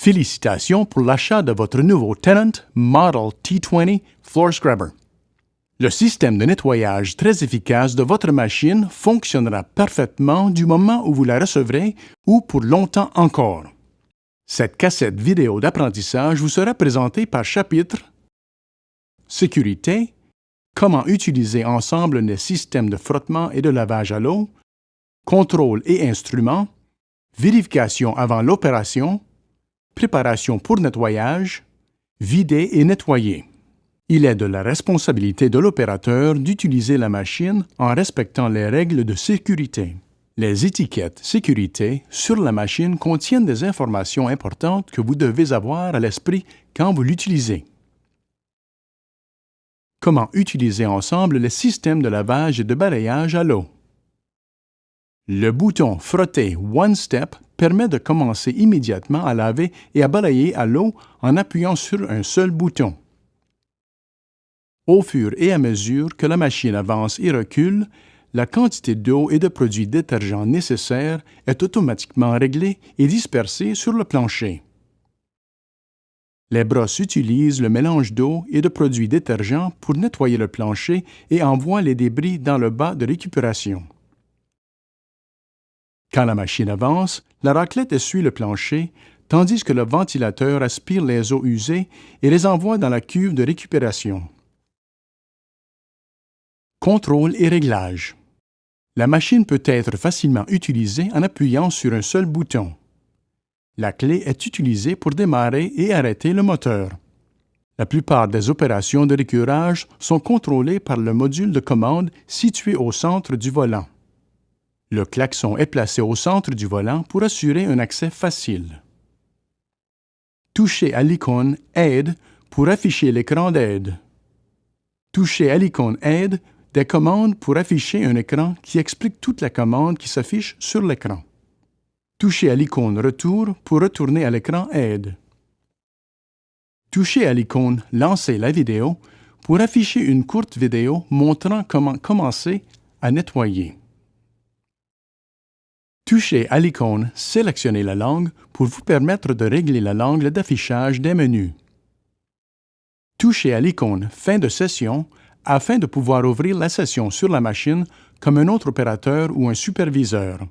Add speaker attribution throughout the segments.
Speaker 1: Félicitations pour l'achat de votre nouveau Tennant Model T20 Floor Scrubber. Le système de nettoyage très efficace de votre machine fonctionnera parfaitement du moment où vous la recevrez ou pour longtemps encore. Cette cassette vidéo d'apprentissage vous sera présentée par chapitre Sécurité, comment utiliser ensemble les systèmes de frottement et de lavage à l'eau, contrôle et instruments, vérification avant l'opération, préparation pour nettoyage, vider et nettoyer. Il est de la responsabilité de l'opérateur d'utiliser la machine en respectant les règles de sécurité. Les étiquettes sécurité sur la machine contiennent des informations importantes que vous devez avoir à l'esprit quand vous l'utilisez. Comment utiliser ensemble les systèmes de lavage et de balayage à l'eau? Le bouton Frotter One Step permet de commencer immédiatement à laver et à balayer à l'eau en appuyant sur un seul bouton. Au fur et à mesure que la machine avance et recule, la quantité d'eau et de produits détergents nécessaires est automatiquement réglée et dispersée sur le plancher. Les brosses utilisent le mélange d'eau et de produits détergents pour nettoyer le plancher et envoient les débris dans le bas de récupération. Quand la machine avance, la raclette essuie le plancher, tandis que le ventilateur aspire les eaux usées et les envoie dans la cuve de récupération. Contrôle et réglage. La machine peut être facilement utilisée en appuyant sur un seul bouton. La clé est utilisée pour démarrer et arrêter le moteur. La plupart des opérations de récurage sont contrôlées par le module de commande situé au centre du volant. Le klaxon est placé au centre du volant pour assurer un accès facile. Touchez à l'icône Aide pour afficher l'écran d'aide. Touchez à l'icône Aide des commandes pour afficher un écran qui explique toute la commande qui s'affiche sur l'écran. Touchez à l'icône Retour pour retourner à l'écran Aide. Touchez à l'icône Lancer la vidéo pour afficher une courte vidéo montrant comment commencer à nettoyer. Touchez à l'icône Sélectionner la langue pour vous permettre de régler la langue d'affichage des menus. Touchez à l'icône Fin de session afin de pouvoir ouvrir la session sur la machine comme un autre opérateur ou un superviseur.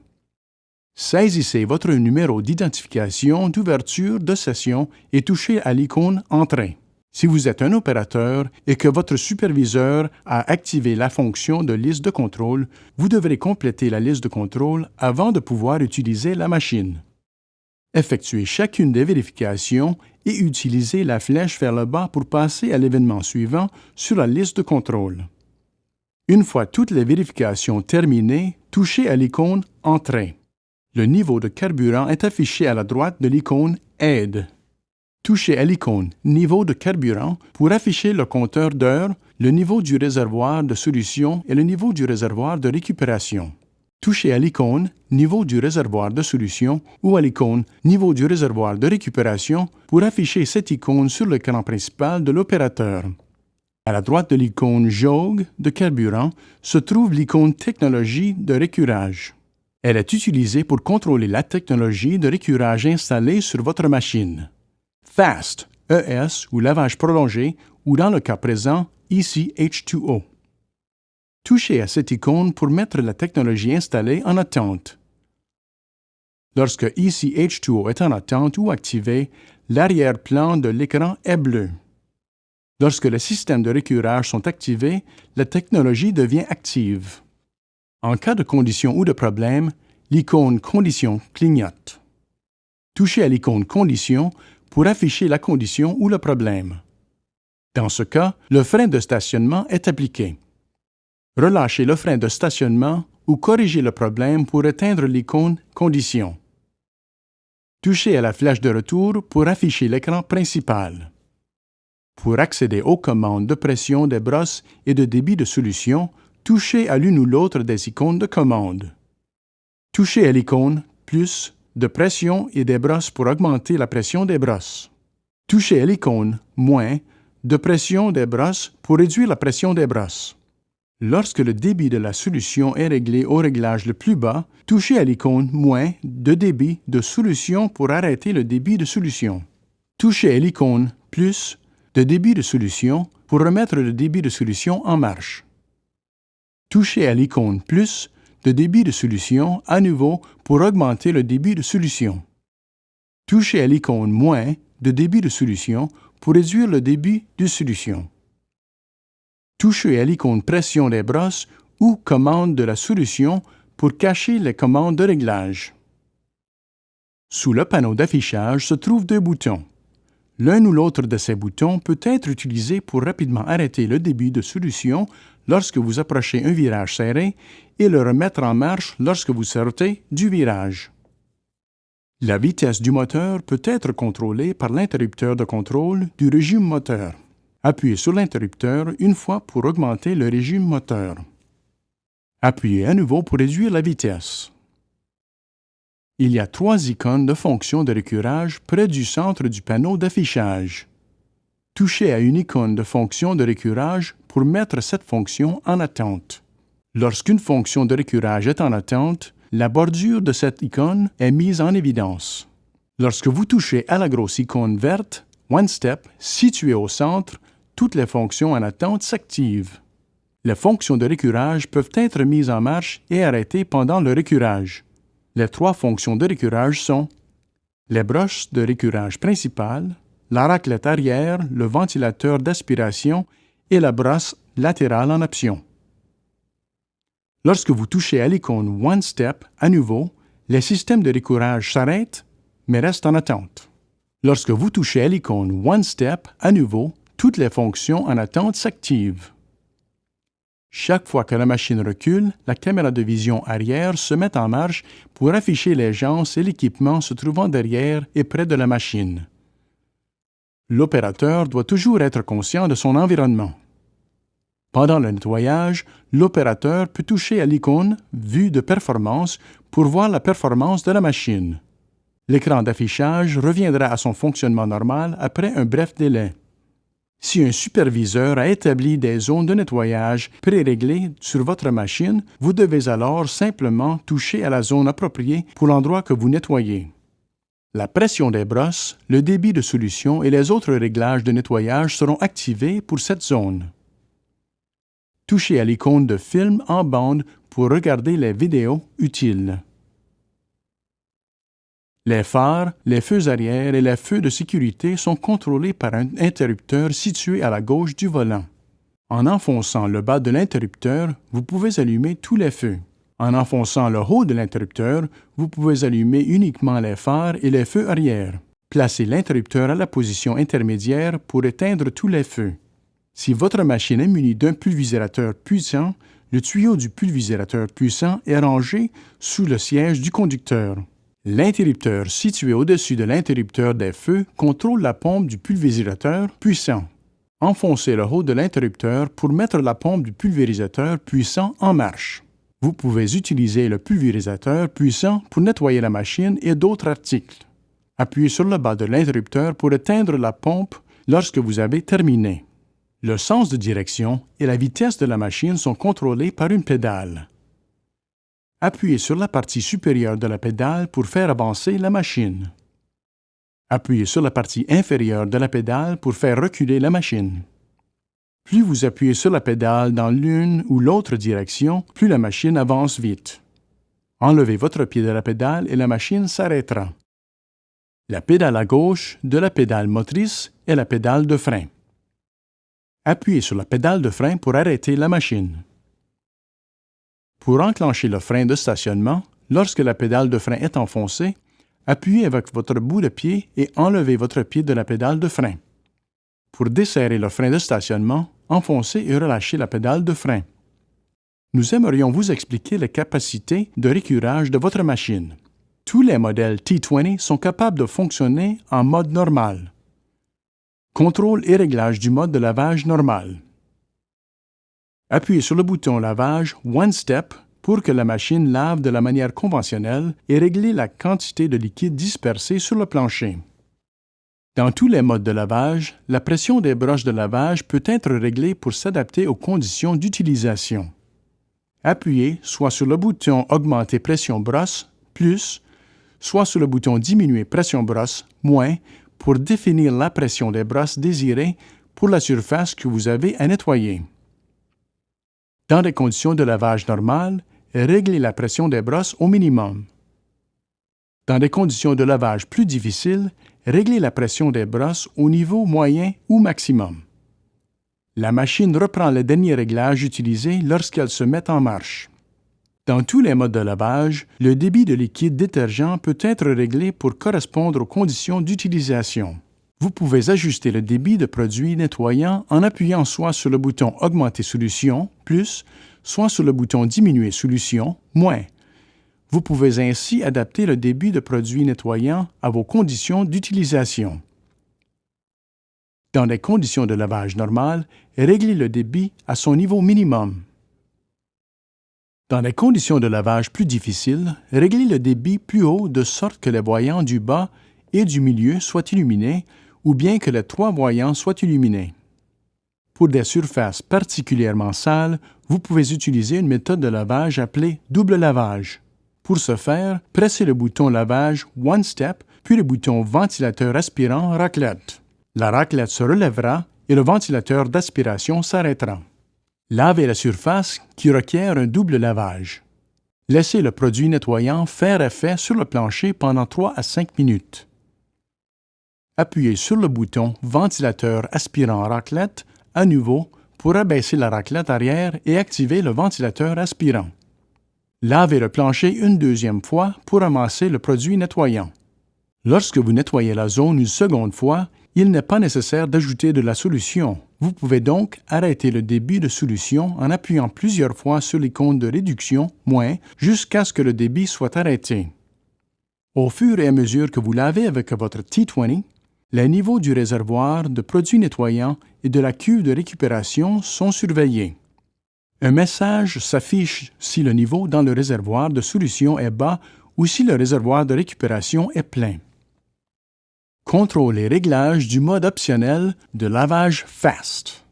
Speaker 1: Saisissez votre numéro d'identification d'ouverture de session et touchez à l'icône Entrée. Si vous êtes un opérateur et que votre superviseur a activé la fonction de liste de contrôle, vous devrez compléter la liste de contrôle avant de pouvoir utiliser la machine. Effectuez chacune des vérifications et utilisez la flèche vers le bas pour passer à l'événement suivant sur la liste de contrôle. Une fois toutes les vérifications terminées, touchez à l'icône Entrée. Le niveau de carburant est affiché à la droite de l'icône Aide. Touchez à l'icône Niveau de carburant pour afficher le compteur d'heures, le niveau du réservoir de solution et le niveau du réservoir de récupération. Touchez à l'icône Niveau du réservoir de solution ou à l'icône Niveau du réservoir de récupération pour afficher cette icône sur l'écran principal de l'opérateur. À la droite de l'icône Jauge de carburant se trouve l'icône Technologie de récurage. Elle est utilisée pour contrôler la technologie de récurage installée sur votre machine. FAST, ES ou lavage prolongé, ou dans le cas présent, ECH2O. Touchez à cette icône pour mettre la technologie installée en attente. Lorsque ECH2O est en attente ou activé, l'arrière-plan de l'écran est bleu. Lorsque les systèmes de récurage sont activés, la technologie devient active. En cas de condition ou de problème, l'icône Condition clignote. Touchez à l'icône Condition pour afficher la condition ou le problème. Dans ce cas, le frein de stationnement est appliqué. Relâchez le frein de stationnement ou corrigez le problème pour éteindre l'icône Condition. Touchez à la flèche de retour pour afficher l'écran principal. Pour accéder aux commandes de pression des brosses et de débit de solution, touchez à l'une ou l'autre des icônes de commande. Touchez à l'icône Plus de pression et des brosses pour augmenter la pression des brosses. Touchez à l'icône Moins de pression des brosses pour réduire la pression des brosses. Lorsque le débit de la solution est réglé au réglage le plus bas, touchez à l'icône « Moins » de débit de solution pour arrêter le débit de solution. Touchez à l'icône « Plus » de débit de solution pour remettre le débit de solution en marche. Touchez à l'icône « Plus » de débit de solution à nouveau pour augmenter le débit de solution. Touchez à l'icône « Moins » de débit de solution pour réduire le débit de solution. Touchez à l'icône « Pression des brosses » ou « Commande de la solution » pour cacher les commandes de réglage. Sous le panneau d'affichage se trouvent deux boutons. L'un ou l'autre de ces boutons peut être utilisé pour rapidement arrêter le débit de solution lorsque vous approchez un virage serré et le remettre en marche lorsque vous sortez du virage. La vitesse du moteur peut être contrôlée par l'interrupteur de contrôle du régime moteur. Appuyez sur l'interrupteur une fois pour augmenter le régime moteur. Appuyez à nouveau pour réduire la vitesse. Il y a 3 icônes de fonction de récurage près du centre du panneau d'affichage. Touchez à une icône de fonction de récurage pour mettre cette fonction en attente. Lorsqu'une fonction de récurage est en attente, la bordure de cette icône est mise en évidence. Lorsque vous touchez à la grosse icône verte, One Step, située au centre, toutes les fonctions en attente s'activent. Les fonctions de récurage peuvent être mises en marche et arrêtées pendant le récurage. Les 3 fonctions de récurage sont les brosses de récurage principales, la raclette arrière, le ventilateur d'aspiration et la brosse latérale en option. Lorsque vous touchez à l'icône One Step à nouveau, les systèmes de récurage s'arrêtent, mais restent en attente. Lorsque vous touchez à l'icône One Step à nouveau, toutes les fonctions en attente s'activent. Chaque fois que la machine recule, la caméra de vision arrière se met en marche pour afficher les gens et l'équipement se trouvant derrière et près de la machine. L'opérateur doit toujours être conscient de son environnement. Pendant le nettoyage, l'opérateur peut toucher à l'icône « Vue de performance » pour voir la performance de la machine. L'écran d'affichage reviendra à son fonctionnement normal après un bref délai. Si un superviseur a établi des zones de nettoyage pré-réglées sur votre machine, vous devez alors simplement toucher à la zone appropriée pour l'endroit que vous nettoyez. La pression des brosses, le débit de solution et les autres réglages de nettoyage seront activés pour cette zone. Touchez à l'icône de film en bande pour regarder les vidéos utiles. Les phares, les feux arrière et les feux de sécurité sont contrôlés par un interrupteur situé à la gauche du volant. En enfonçant le bas de l'interrupteur, vous pouvez allumer tous les feux. En enfonçant le haut de l'interrupteur, vous pouvez allumer uniquement les phares et les feux arrière. Placez l'interrupteur à la position intermédiaire pour éteindre tous les feux. Si votre machine est munie d'un pulvérisateur puissant, le tuyau du pulvérisateur puissant est rangé sous le siège du conducteur. L'interrupteur situé au-dessus de l'interrupteur des feux contrôle la pompe du pulvérisateur puissant. Enfoncez le haut de l'interrupteur pour mettre la pompe du pulvérisateur puissant en marche. Vous pouvez utiliser le pulvérisateur puissant pour nettoyer la machine et d'autres articles. Appuyez sur le bas de l'interrupteur pour éteindre la pompe lorsque vous avez terminé. Le sens de direction et la vitesse de la machine sont contrôlés par une pédale. Appuyez sur la partie supérieure de la pédale pour faire avancer la machine. Appuyez sur la partie inférieure de la pédale pour faire reculer la machine. Plus vous appuyez sur la pédale dans l'une ou l'autre direction, plus la machine avance vite. Enlevez votre pied de la pédale et la machine s'arrêtera. La pédale à gauche de la pédale motrice est la pédale de frein. Appuyez sur la pédale de frein pour arrêter la machine. Pour enclencher le frein de stationnement, lorsque la pédale de frein est enfoncée, appuyez avec votre bout de pied et enlevez votre pied de la pédale de frein. Pour desserrer le frein de stationnement, enfoncez et relâchez la pédale de frein. Nous aimerions vous expliquer les capacités de récurage de votre machine. Tous les modèles T20 sont capables de fonctionner en mode normal. Contrôle et réglage du mode de lavage normal. Appuyez sur le bouton lavage One Step pour que la machine lave de la manière conventionnelle et régler la quantité de liquide dispersé sur le plancher. Dans tous les modes de lavage, la pression des brosses de lavage peut être réglée pour s'adapter aux conditions d'utilisation. Appuyez soit sur le bouton Augmenter pression brosse, plus, soit sur le bouton Diminuer pression brosse, moins, pour définir la pression des brosses désirée pour la surface que vous avez à nettoyer. Dans des conditions de lavage normales, réglez la pression des brosses au minimum. Dans des conditions de lavage plus difficiles, réglez la pression des brosses au niveau moyen ou maximum. La machine reprend le dernier réglage utilisé lorsqu'elle se met en marche. Dans tous les modes de lavage, le débit de liquide détergent peut être réglé pour correspondre aux conditions d'utilisation. Vous pouvez ajuster le débit de produit nettoyant en appuyant soit sur le bouton Augmenter solution, plus, soit sur le bouton Diminuer solution, moins. Vous pouvez ainsi adapter le débit de produit nettoyant à vos conditions d'utilisation. Dans des conditions de lavage normales, réglez le débit à son niveau minimum. Dans des conditions de lavage plus difficiles, réglez le débit plus haut de sorte que les voyants du bas et du milieu soient illuminés ou bien que les trois voyants soient illuminés. Pour des surfaces particulièrement sales, vous pouvez utiliser une méthode de lavage appelée double lavage. Pour ce faire, pressez le bouton lavage One Step, puis le bouton ventilateur aspirant raclette. La raclette se relèvera et le ventilateur d'aspiration s'arrêtera. Lavez la surface qui requiert un double lavage. Laissez le produit nettoyant faire effet sur le plancher pendant 3 à 5 minutes. Appuyez sur le bouton ventilateur aspirant raclette à nouveau pour abaisser la raclette arrière et activer le ventilateur aspirant. Lavez le plancher une deuxième fois pour ramasser le produit nettoyant. Lorsque vous nettoyez la zone une seconde fois, il n'est pas nécessaire d'ajouter de la solution. Vous pouvez donc arrêter le débit de solution en appuyant plusieurs fois sur l'icône de réduction, moins, jusqu'à ce que le débit soit arrêté. Au fur et à mesure que vous lavez avec votre T20, les niveaux du réservoir de produits nettoyants et de la cuve de récupération sont surveillés. Un message s'affiche si le niveau dans le réservoir de solution est bas ou si le réservoir de récupération est plein. Contrôle les réglages du mode optionnel de lavage FAST.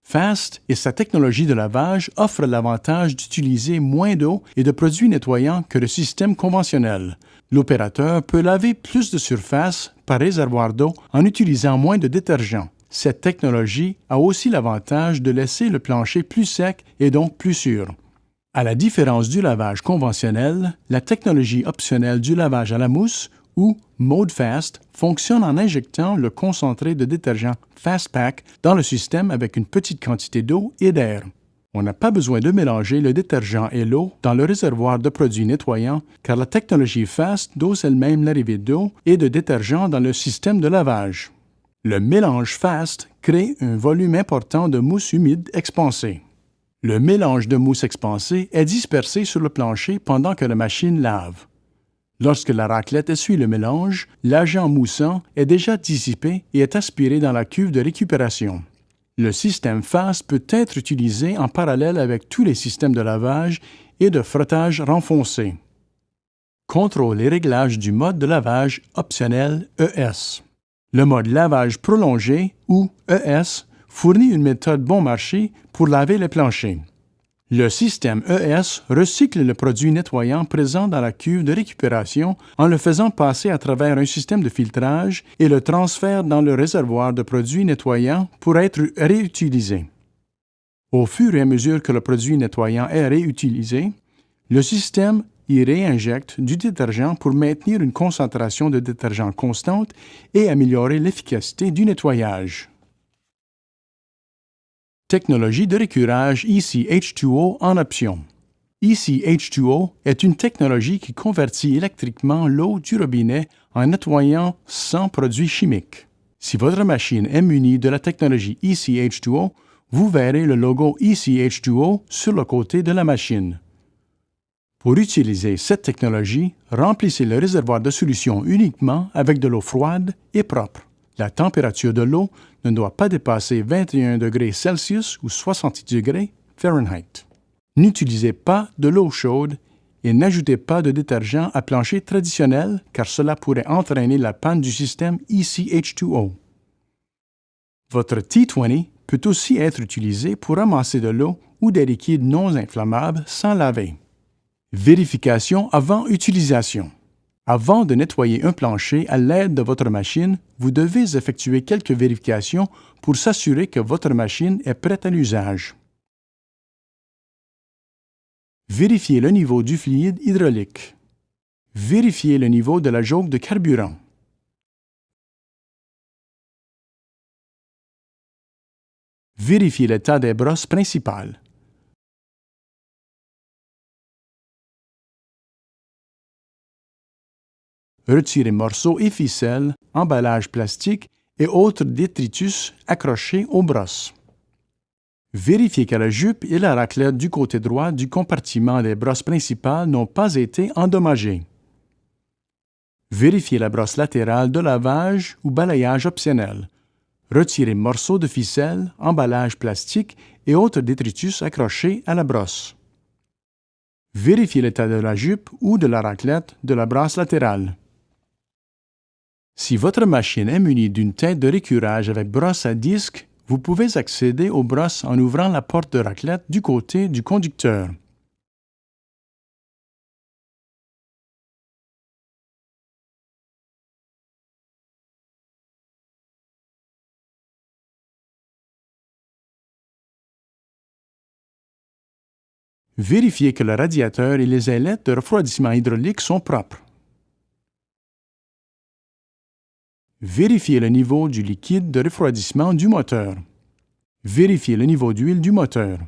Speaker 1: FAST et sa technologie de lavage offrent l'avantage d'utiliser moins d'eau et de produits nettoyants que le système conventionnel. L'opérateur peut laver plus de surface par réservoir d'eau en utilisant moins de détergent. Cette technologie a aussi l'avantage de laisser le plancher plus sec et donc plus sûr. À la différence du lavage conventionnel, la technologie optionnelle du lavage à la mousse ou Mode Fast fonctionne en injectant le concentré de détergent Fast Pack dans le système avec une petite quantité d'eau et d'air. On n'a pas besoin de mélanger le détergent et l'eau dans le réservoir de produits nettoyants car la technologie Fast dose elle-même l'arrivée d'eau et de détergent dans le système de lavage. Le mélange Fast crée un volume important de mousse humide expansée. Le mélange de mousse expansée est dispersé sur le plancher pendant que la machine lave. Lorsque la raclette essuie le mélange, l'agent moussant est déjà dissipé et est aspiré dans la cuve de récupération. Le système FAST peut être utilisé en parallèle avec tous les systèmes de lavage et de frottage renfoncé. Contrôle et réglage du mode de lavage optionnel ES. Le mode lavage prolongé, ou ES, fournit une méthode bon marché pour laver les planchers. Le système ES recycle le produit nettoyant présent dans la cuve de récupération en le faisant passer à travers un système de filtrage et le transfère dans le réservoir de produits nettoyants pour être réutilisé. Au fur et à mesure que le produit nettoyant est réutilisé, le système y réinjecte du détergent pour maintenir une concentration de détergent constante et améliorer l'efficacité du nettoyage. Technologie de récurage ECH2O en option. ECH2O est une technologie qui convertit électriquement l'eau du robinet en nettoyant sans produits chimiques. Si votre machine est munie de la technologie ECH2O, vous verrez le logo ECH2O sur le côté de la machine. Pour utiliser cette technologie, remplissez le réservoir de solution uniquement avec de l'eau froide et propre. La température de l'eau ne doit pas dépasser 21 degrés Celsius ou 70 degrés Fahrenheit. N'utilisez pas de l'eau chaude et n'ajoutez pas de détergent à plancher traditionnel car cela pourrait entraîner la panne du système ECH2O. Votre T20 peut aussi être utilisé pour ramasser de l'eau ou des liquides non inflammables sans laver. Vérification avant utilisation. Avant de nettoyer un plancher à l'aide de votre machine, vous devez effectuer quelques vérifications pour s'assurer que votre machine est prête à l'usage. Vérifiez le niveau du fluide hydraulique. Vérifiez le niveau de la jauge de carburant. Vérifiez l'état des brosses principales. Retirez morceaux et ficelles, emballages plastiques et autres détritus accrochés aux brosses. Vérifiez que la jupe et la raclette du côté droit du compartiment des brosses principales n'ont pas été endommagées. Vérifiez la brosse latérale de lavage ou balayage optionnel. Retirez morceaux de ficelle, emballages plastiques et autres détritus accrochés à la brosse. Vérifiez l'état de la jupe ou de la raclette de la brosse latérale. Si votre machine est munie d'une tête de récurage avec brosse à disque, vous pouvez accéder aux brosses en ouvrant la porte de raclette du côté du conducteur. Vérifiez que le radiateur et les ailettes de refroidissement hydraulique sont propres. Vérifiez le niveau du liquide de refroidissement du moteur. Vérifiez le niveau d'huile du moteur.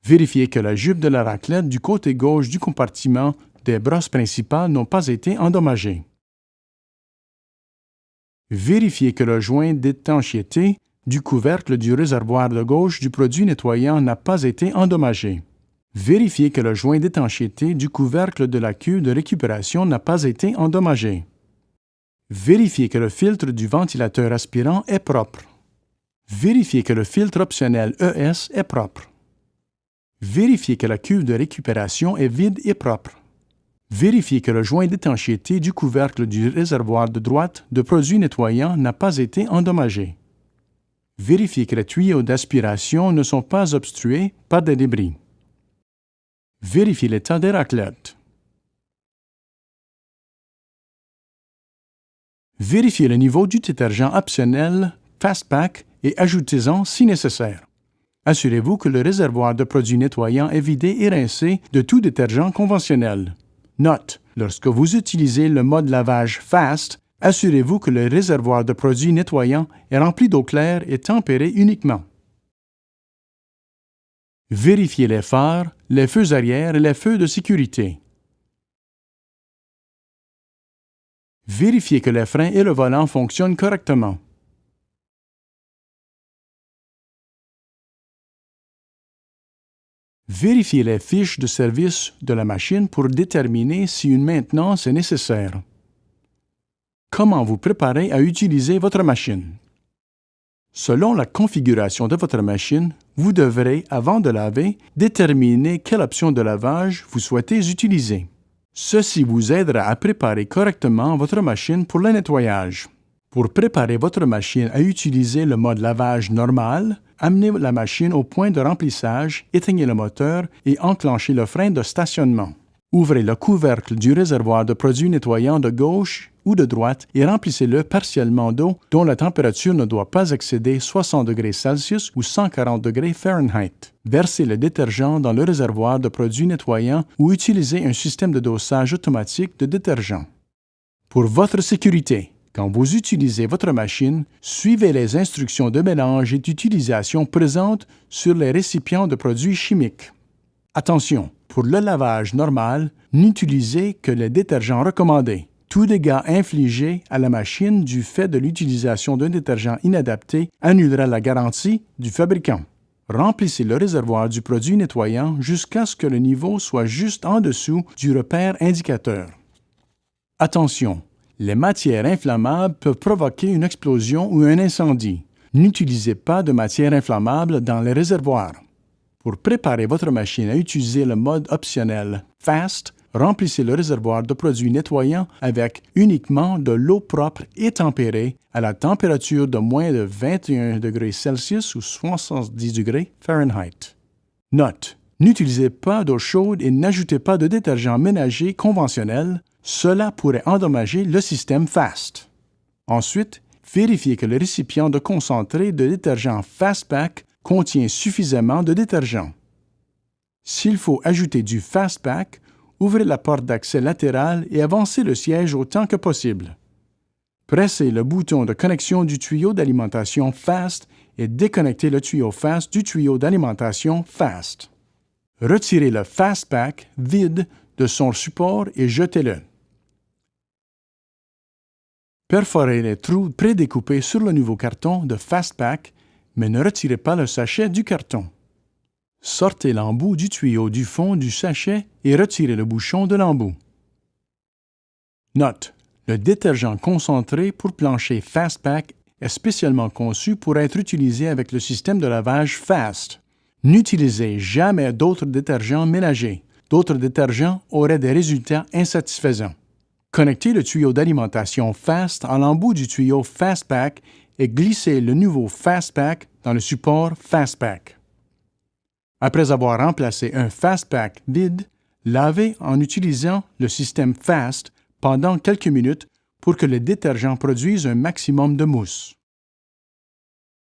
Speaker 1: Vérifiez que la jupe de la raclette du côté gauche du compartiment des brosses principales n'ont pas été endommagées. Vérifiez que le joint d'étanchéité du couvercle du réservoir de gauche du produit nettoyant n'a pas été endommagé. Vérifiez que le joint d'étanchéité du couvercle de la queue de récupération n'a pas été endommagé. Vérifiez que le filtre du ventilateur aspirant est propre. Vérifiez que le filtre optionnel ES est propre. Vérifiez que la cuve de récupération est vide et propre. Vérifiez que le joint d'étanchéité du couvercle du réservoir de droite de produit nettoyant n'a pas été endommagé. Vérifiez que les tuyaux d'aspiration ne sont pas obstrués par des débris. Vérifiez l'état des raclettes. Vérifiez le niveau du détergent optionnel Fastpack et ajoutez-en si nécessaire. Assurez-vous que le réservoir de produits nettoyants est vidé et rincé de tout détergent conventionnel. Note: lorsque vous utilisez le mode lavage Fast, assurez-vous que le réservoir de produits nettoyants est rempli d'eau claire et tempéré uniquement. Vérifiez les phares, les feux arrière et les feux de sécurité. Vérifiez que les freins et le volant fonctionnent correctement. Vérifiez les fiches de service de la machine pour déterminer si une maintenance est nécessaire. Comment vous préparer à utiliser votre machine? Selon la configuration de votre machine, vous devrez, avant de laver, déterminer quelle option de lavage vous souhaitez utiliser. Ceci vous aidera à préparer correctement votre machine pour le nettoyage. Pour préparer votre machine à utiliser le mode lavage normal, amenez la machine au point de remplissage, éteignez le moteur et enclenchez le frein de stationnement. Ouvrez le couvercle du réservoir de produits nettoyants de gauche ou de droite et remplissez-le partiellement d'eau dont la température ne doit pas excéder 60 degrés Celsius ou 140 degrés Fahrenheit. Versez le détergent dans le réservoir de produits nettoyants ou utilisez un système de dosage automatique de détergent. Pour votre sécurité, quand vous utilisez votre machine, suivez les instructions de mélange et d'utilisation présentes sur les récipients de produits chimiques. Attention, pour le lavage normal, n'utilisez que les détergents recommandés. Tout dégât infligé à la machine du fait de l'utilisation d'un détergent inadapté annulera la garantie du fabricant. Remplissez le réservoir du produit nettoyant jusqu'à ce que le niveau soit juste en dessous du repère indicateur. Attention, Les matières inflammables peuvent provoquer une explosion ou un incendie. N'utilisez pas de matières inflammables dans les réservoirs. Pour préparer votre machine à utiliser le mode optionnel FAST, remplissez le réservoir de produits nettoyants avec uniquement de l'eau propre et tempérée à la température de moins de 21 degrés Celsius ou 70 degrés Fahrenheit. Note: n'utilisez pas d'eau chaude et n'ajoutez pas de détergent ménager conventionnel. Cela pourrait endommager le système FAST. Ensuite, vérifiez que le récipient de concentré de détergent FastPack contient suffisamment de détergent. S'il faut ajouter du FastPack, ouvrez la porte d'accès latérale et avancez le siège autant que possible. Pressez le bouton de connexion du tuyau d'alimentation FAST et déconnectez le tuyau FAST du tuyau d'alimentation FAST. Retirez le FastPack vide de son support et jetez-le. Perforez les trous prédécoupés sur le nouveau carton de FastPack, mais ne retirez pas le sachet du carton. Sortez l'embout du tuyau du fond du sachet et retirez le bouchon de l'embout. Note: le détergent concentré pour plancher FastPack est spécialement conçu pour être utilisé avec le système de lavage FAST. N'utilisez jamais d'autres détergents ménagers. D'autres détergents auraient des résultats insatisfaisants. Connectez le tuyau d'alimentation FAST à l'embout du tuyau FastPack et glissez le nouveau FastPack dans le support FastPack. Après avoir remplacé un FastPack vide, lavez en utilisant le système FAST pendant quelques minutes pour que le détergent produise un maximum de mousse.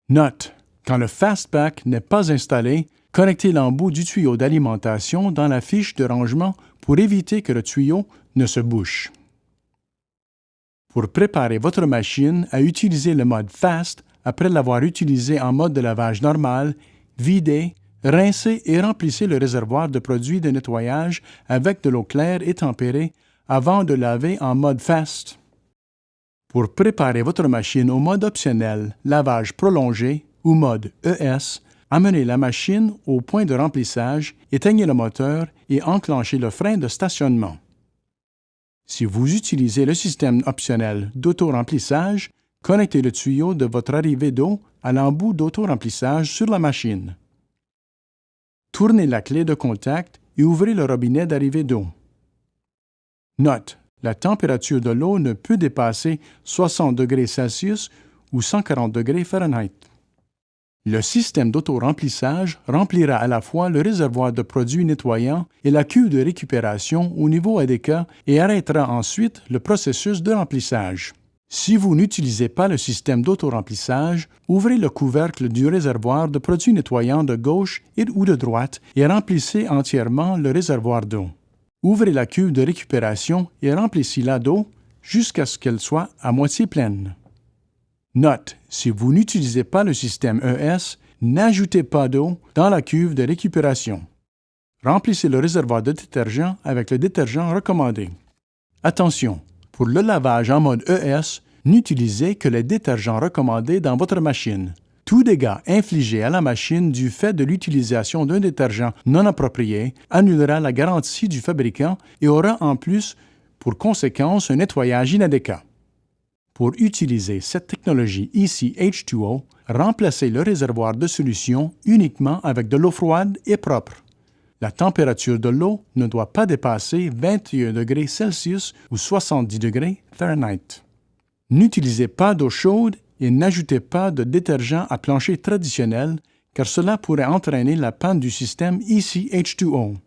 Speaker 1: Note: quand le FastPack n'est pas installé, connectez l'embout du tuyau d'alimentation dans la fiche de rangement pour éviter que le tuyau ne se bouche. Pour préparer votre machine à utiliser le mode FAST après l'avoir utilisé en mode de lavage normal, videz, rincez et remplissez le réservoir de produits de nettoyage avec de l'eau claire et tempérée avant de laver en mode FAST. Pour préparer votre machine au mode optionnel lavage prolongé ou mode ES, amenez la machine au point de remplissage, éteignez le moteur et enclenchez le frein de stationnement. Si vous utilisez le système optionnel d'auto-remplissage, connectez le tuyau de votre arrivée d'eau à l'embout d'auto-remplissage sur la machine. Tournez la clé de contact et ouvrez le robinet d'arrivée d'eau. Note: la température de l'eau ne peut dépasser 60 degrés Celsius ou 140 degrés Fahrenheit. Le système d'auto-remplissage remplira à la fois le réservoir de produits nettoyants et la cuve de récupération au niveau ADK et arrêtera ensuite le processus de remplissage. Si vous n'utilisez pas le système d'auto-remplissage, ouvrez le couvercle du réservoir de produits nettoyants de gauche ou de droite et remplissez entièrement le réservoir d'eau. Ouvrez la cuve de récupération et remplissez-la d'eau jusqu'à ce qu'elle soit à moitié pleine. Note: si vous n'utilisez pas le système ES, n'ajoutez pas d'eau dans la cuve de récupération. Remplissez le réservoir de détergent avec le détergent recommandé. Attention! Pour le lavage en mode ES, n'utilisez que les détergents recommandés dans votre machine. Tout dégât infligé à la machine du fait de l'utilisation d'un détergent non approprié annulera la garantie du fabricant et aura en plus pour conséquence un nettoyage inadéquat. Pour utiliser cette technologie EC-H2O, remplacez le réservoir de solution uniquement avec de l'eau froide et propre. La température de l'eau ne doit pas dépasser 21 degrés Celsius ou 70 degrés Fahrenheit. N'utilisez pas d'eau chaude et n'ajoutez pas de détergent à plancher traditionnel car cela pourrait entraîner la panne du système EC-H2O.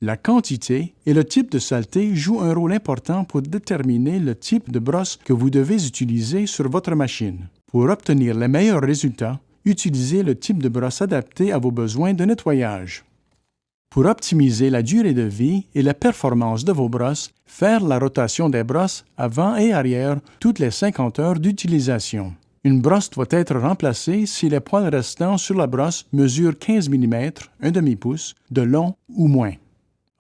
Speaker 1: La quantité et le type de saleté jouent un rôle important pour déterminer le type de brosse que vous devez utiliser sur votre machine. Pour obtenir les meilleurs résultats, utilisez le type de brosse adapté à vos besoins de nettoyage. Pour optimiser la durée de vie et la performance de vos brosses, faire la rotation des brosses avant et arrière toutes les 50 heures d'utilisation. Une brosse doit être remplacée si les poils restants sur la brosse mesurent 15 mm, un demi-pouce, de long ou moins.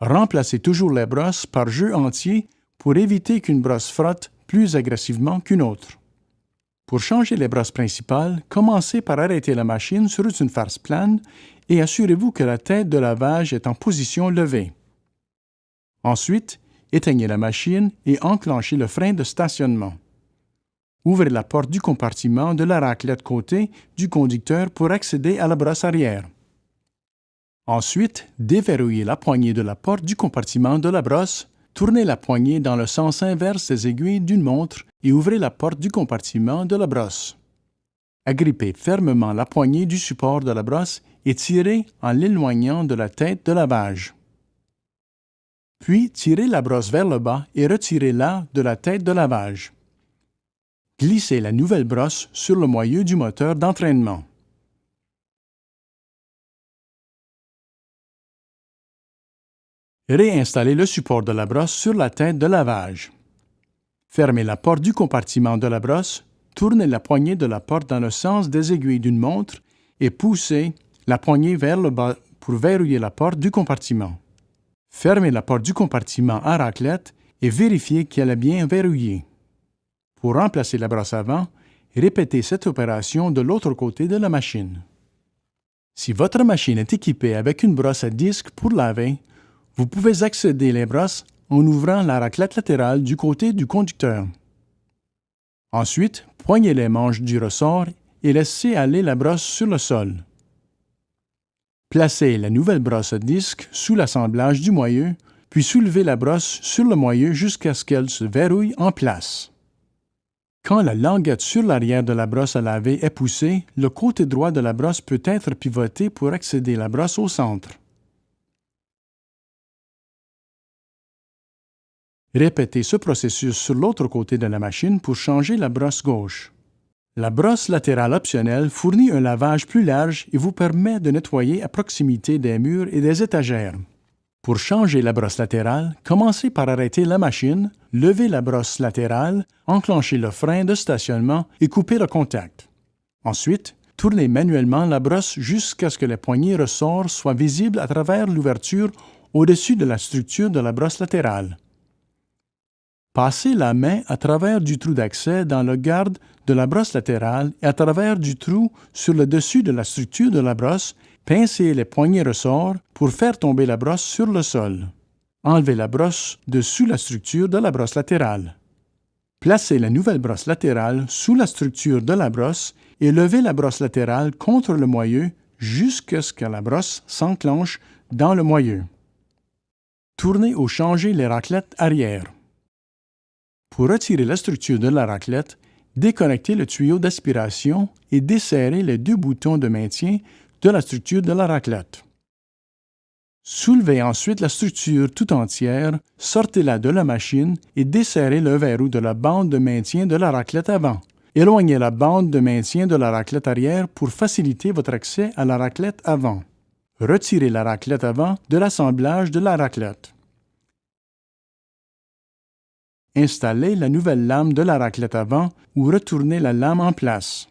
Speaker 1: Remplacez toujours les brosses par jeu entier pour éviter qu'une brosse frotte plus agressivement qu'une autre. Pour changer les brosses principales, commencez par arrêter la machine sur une face plane et assurez-vous que la tête de lavage est en position levée. Ensuite, éteignez la machine et enclenchez le frein de stationnement. Ouvrez la porte du compartiment de la raclette côté du conducteur pour accéder à la brosse arrière. Ensuite, déverrouillez la poignée de la porte du compartiment de la brosse, tournez la poignée dans le sens inverse des aiguilles d'une montre et ouvrez la porte du compartiment de la brosse. Agrippez fermement la poignée du support de la brosse et tirez en l'éloignant de la tête de lavage. Puis, tirez la brosse vers le bas et retirez-la de la tête de lavage. Glissez la nouvelle brosse sur le moyeu du moteur d'entraînement. Réinstallez le support de la brosse sur la tête de lavage. Fermez la porte du compartiment de la brosse, tournez la poignée de la porte dans le sens des aiguilles d'une montre et poussez la poignée vers le bas pour verrouiller la porte du compartiment. Fermez la porte du compartiment à raclette et vérifiez qu'elle est bien verrouillée. Pour remplacer la brosse avant, répétez cette opération de l'autre côté de la machine. Si votre machine est équipée avec une brosse à disque pour laver, vous pouvez accéder les brosses en ouvrant la raclette latérale du côté du conducteur. Ensuite, poignez les manches du ressort et laissez aller la brosse sur le sol. Placez la nouvelle brosse à disque sous l'assemblage du moyeu, puis soulevez la brosse sur le moyeu jusqu'à ce qu'elle se verrouille en place. Quand la languette sur l'arrière de la brosse à laver est poussée, le côté droit de la brosse peut être pivoté pour accéder la brosse au centre. Répétez ce processus sur l'autre côté de la machine pour changer la brosse gauche. La brosse latérale optionnelle fournit un lavage plus large et vous permet de nettoyer à proximité des murs et des étagères. Pour changer la brosse latérale, commencez par arrêter la machine, levez la brosse latérale, enclenchez le frein de stationnement et coupez le contact. Ensuite, tournez manuellement la brosse jusqu'à ce que les poignées ressort soient visibles à travers l'ouverture au-dessus de la structure de la brosse latérale. Passez la main à travers du trou d'accès dans le garde de la brosse latérale et à travers du trou sur le dessus de la structure de la brosse, pincez les poignées ressorts pour faire tomber la brosse sur le sol. Enlevez la brosse dessous la structure de la brosse latérale. Placez la nouvelle brosse latérale sous la structure de la brosse et levez la brosse latérale contre le moyeu jusqu'à ce que la brosse s'enclenche dans le moyeu. Tournez ou changez les raclettes arrière. Pour retirer la structure de la raclette, déconnectez le tuyau d'aspiration et desserrez les deux boutons de maintien de la structure de la raclette. Soulevez ensuite la structure tout entière, sortez-la de la machine et desserrez le verrou de la bande de maintien de la raclette avant. Éloignez la bande de maintien de la raclette arrière pour faciliter votre accès à la raclette avant. Retirez la raclette avant de l'assemblage de la raclette. Installez la nouvelle lame de la raclette avant ou retournez la lame en place.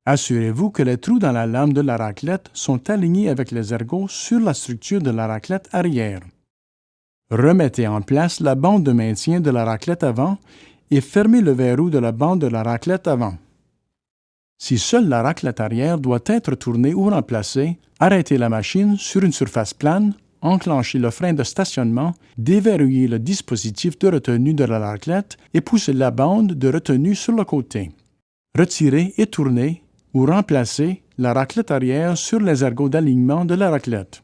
Speaker 1: Assurez-vous que les trous dans la lame de la raclette sont alignés avec les ergots sur la structure de la raclette arrière. Remettez en place la bande de maintien de la raclette avant et fermez le verrou de la bande de la raclette avant. Si seule la raclette arrière doit être tournée ou remplacée, arrêtez la machine sur une surface plane, enclenchez le frein de stationnement, déverrouillez le dispositif de retenue de la raclette et poussez la bande de retenue sur le côté. Retirez et tournez ou remplacez la raclette arrière sur les ergots d'alignement de la raclette.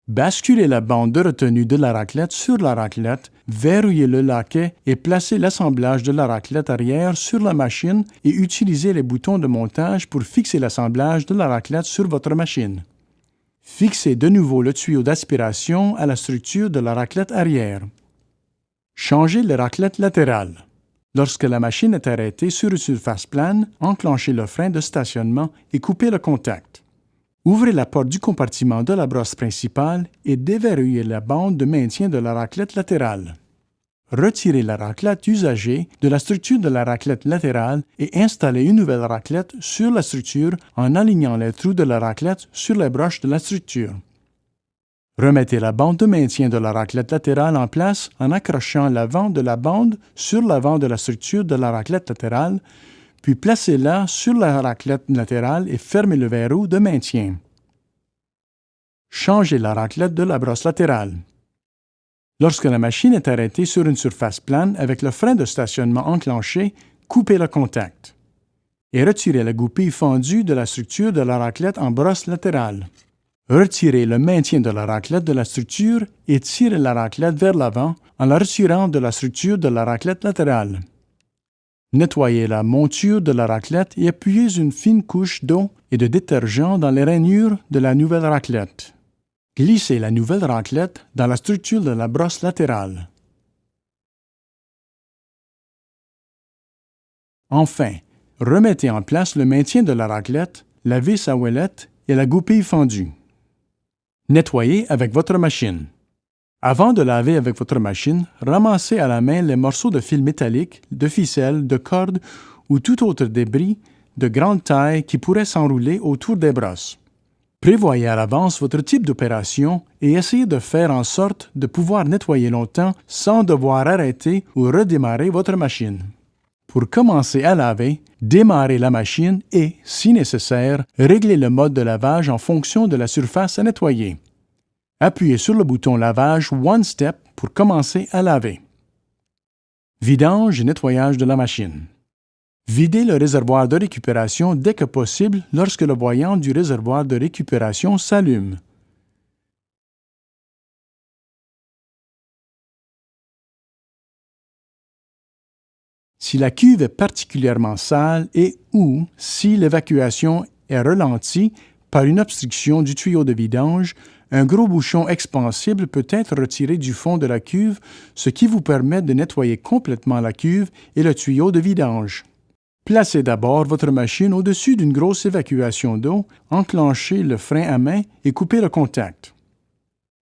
Speaker 1: Basculez la bande de retenue de la raclette sur la raclette, verrouillez le laquais et placez l'assemblage de la raclette arrière sur la machine et utilisez les boutons de montage pour fixer l'assemblage de la raclette sur votre machine. Fixez de nouveau le tuyau d'aspiration à la structure de la raclette arrière. Changez les raclettes latérales. Lorsque la machine est arrêtée sur une surface plane, enclenchez le frein de stationnement et coupez le contact. Ouvrez la porte du compartiment de la brosse principale et déverrouillez la bande de maintien de la raclette latérale. Retirez la raclette usagée de la structure de la raclette latérale et installez une nouvelle raclette sur la structure en alignant les trous de la raclette sur les broches de la structure. Remettez la bande de maintien de la raclette latérale en place en accrochant l'avant de la bande sur l'avant de la structure de la raclette latérale, puis placez-la sur la raclette latérale et fermez le verrou de maintien. Changez la raclette de la brosse latérale. Lorsque la machine est arrêtée sur une surface plane avec le frein de stationnement enclenché, coupez le contact et retirez la goupille fendue de la structure de la raclette en brosse latérale. Retirez le maintien de la raclette de la structure et tirez la raclette vers l'avant en la retirant de la structure de la raclette latérale. Nettoyez la monture de la raclette et appuyez une fine couche d'eau et de détergent dans les rainures de la nouvelle raclette. Glissez la nouvelle raclette dans la structure de la brosse latérale. Enfin, remettez en place le maintien de la raclette, la vis à ouellette et la goupille fendue. Nettoyez avec votre machine. Avant de laver avec votre machine, ramassez à la main les morceaux de fil métallique, de ficelle, de corde ou tout autre débris de grande taille qui pourrait s'enrouler autour des brosses. Prévoyez à l'avance votre type d'opération et essayez de faire en sorte de pouvoir nettoyer longtemps sans devoir arrêter ou redémarrer votre machine. Pour commencer à laver, démarrez la machine et, si nécessaire, réglez le mode de lavage en fonction de la surface à nettoyer. Appuyez sur le bouton lavage One Step pour commencer à laver. Vidange et nettoyage de la machine. Videz le réservoir de récupération dès que possible lorsque le voyant du réservoir de récupération s'allume. Si la cuve est particulièrement sale et ou si l'évacuation est ralentie par une obstruction du tuyau de vidange, un gros bouchon expansible peut être retiré du fond de la cuve, ce qui vous permet de nettoyer complètement la cuve et le tuyau de vidange. Placez d'abord votre machine au-dessus d'une grosse évacuation d'eau, enclenchez le frein à main et coupez le contact.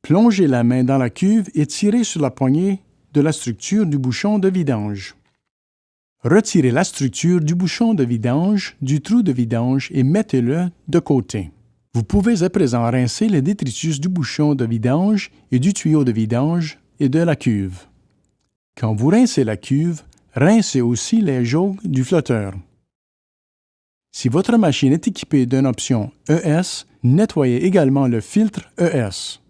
Speaker 1: Plongez la main dans la cuve et tirez sur la poignée de la structure du bouchon de vidange. Retirez la structure du bouchon de vidange du trou de vidange et mettez-le de côté. Vous pouvez à présent rincer les détritus du bouchon de vidange et du tuyau de vidange et de la cuve. Quand vous rincez la cuve, rincez aussi les jauges du flotteur. Si votre machine est équipée d'une option ES, nettoyez également le filtre ES.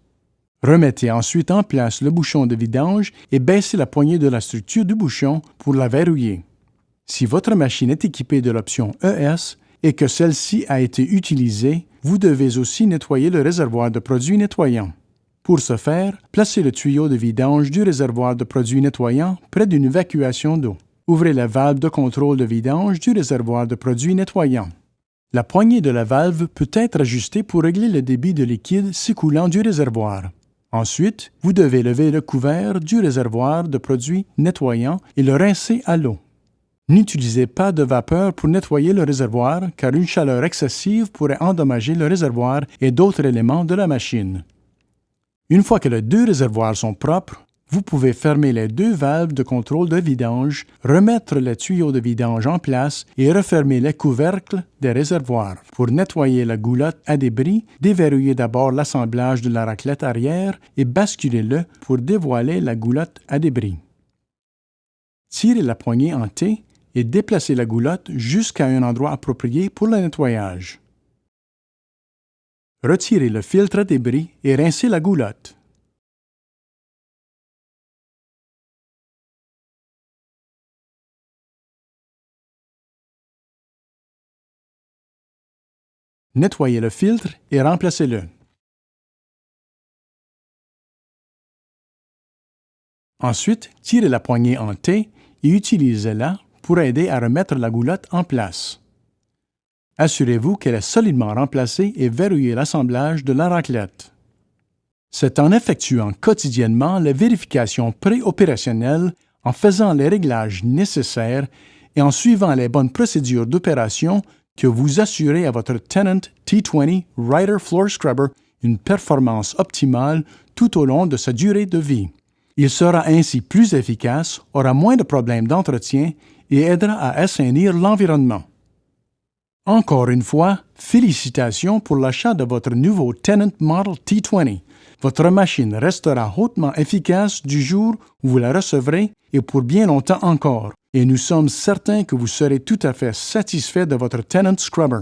Speaker 1: Remettez ensuite en place le bouchon de vidange et baissez la poignée de la structure du bouchon pour la verrouiller. Si votre machine est équipée de l'option ES et que celle-ci a été utilisée, vous devez aussi nettoyer le réservoir de produits nettoyants. Pour ce faire, placez le tuyau de vidange du réservoir de produits nettoyants près d'une évacuation d'eau. Ouvrez la valve de contrôle de vidange du réservoir de produits nettoyants. La poignée de la valve peut être ajustée pour régler le débit de liquide s'écoulant du réservoir. Ensuite, vous devez lever le couvert du réservoir de produits nettoyants et le rincer à l'eau. N'utilisez pas de vapeur pour nettoyer le réservoir car une chaleur excessive pourrait endommager le réservoir et d'autres éléments de la machine. Une fois que les deux réservoirs sont propres, vous pouvez fermer les deux valves de contrôle de vidange, remettre les tuyaux de vidange en place et refermer les couvercles des réservoirs. Pour nettoyer la goulotte à débris, déverrouillez d'abord l'assemblage de la raclette arrière et basculez-le pour dévoiler la goulotte à débris. Tirez la poignée en T et déplacez la goulotte jusqu'à un endroit approprié pour le nettoyage. Retirez le filtre à débris et rincez la goulotte. Nettoyez le filtre et remplacez-le. Ensuite, tirez la poignée en T et utilisez-la pour aider à remettre la goulotte en place. Assurez-vous qu'elle est solidement remplacée et verrouillez l'assemblage de la raclette. C'est en effectuant quotidiennement les vérifications préopérationnelles, en faisant les réglages nécessaires et en suivant les bonnes procédures d'opération que vous assurez à votre Tennant T20 Rider Floor Scrubber une performance optimale tout au long de sa durée de vie. Il sera ainsi plus efficace, aura moins de problèmes d'entretien et aidera à assainir l'environnement. Encore une fois, félicitations pour l'achat de votre nouveau Tennant Model T20. Votre machine restera hautement efficace du jour où vous la recevrez et pour bien longtemps encore. Et nous sommes certains que vous serez tout à fait satisfait de votre Tennant Scrubber.